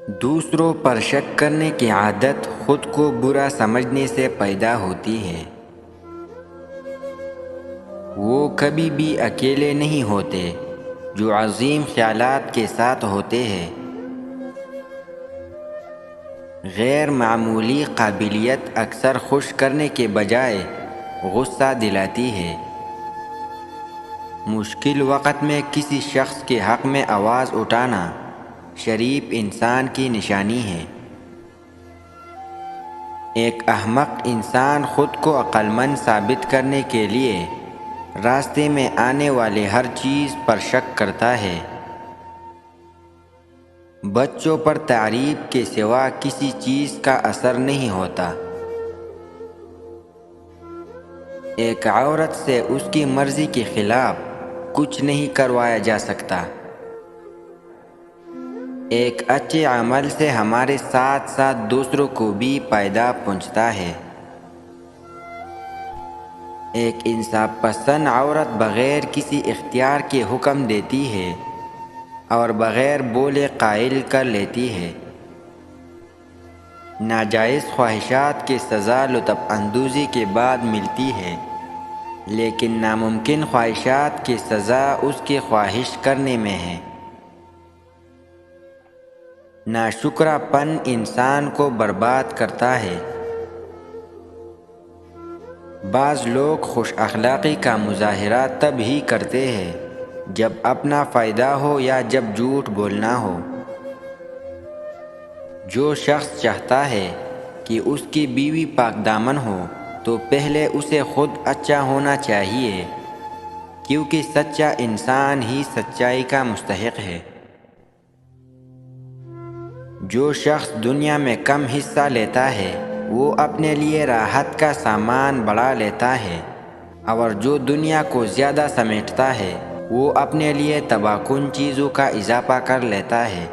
دوسروں پر شک کرنے کی عادت خود کو برا سمجھنے سے پیدا ہوتی ہے۔ وہ کبھی بھی اکیلے نہیں ہوتے جو عظیم خیالات کے ساتھ ہوتے ہیں۔ غیر معمولی قابلیت اکثر خوش کرنے کے بجائے غصہ دلاتی ہے۔ مشکل وقت میں کسی شخص کے حق میں آواز اٹھانا شریف انسان کی نشانی ہے۔ ایک احمق انسان خود کو عقل مند ثابت کرنے کے لیے راستے میں آنے والے ہر چیز پر شک کرتا ہے۔ بچوں پر تعریف کے سوا کسی چیز کا اثر نہیں ہوتا۔ ایک عورت سے اس کی مرضی کے خلاف کچھ نہیں کروایا جا سکتا۔ ایک اچھے عمل سے ہمارے ساتھ ساتھ دوسروں کو بھی فائدہ پہنچتا ہے۔ ایک انصاف پسند عورت بغیر کسی اختیار کے حکم دیتی ہے اور بغیر بولے قائل کر لیتی ہے۔ ناجائز خواہشات کی سزا لطف اندوزی کے بعد ملتی ہے، لیکن ناممکن خواہشات کی سزا اس کی خواہش کرنے میں ہے۔ ناشکرا پن انسان کو برباد کرتا ہے۔ بعض لوگ خوش اخلاقی کا مظاہرہ تب ہی کرتے ہیں جب اپنا فائدہ ہو یا جب جھوٹ بولنا ہو۔ جو شخص چاہتا ہے کہ اس کی بیوی پاک دامن ہو تو پہلے اسے خود اچھا ہونا چاہیے، کیونکہ سچا انسان ہی سچائی کا مستحق ہے۔ جو شخص دنیا میں کم حصہ لیتا ہے وہ اپنے لیے راحت کا سامان بڑھا لیتا ہے، اور جو دنیا کو زیادہ سمیٹتا ہے وہ اپنے لیے تباہ کن چیزوں کا اضافہ کر لیتا ہے۔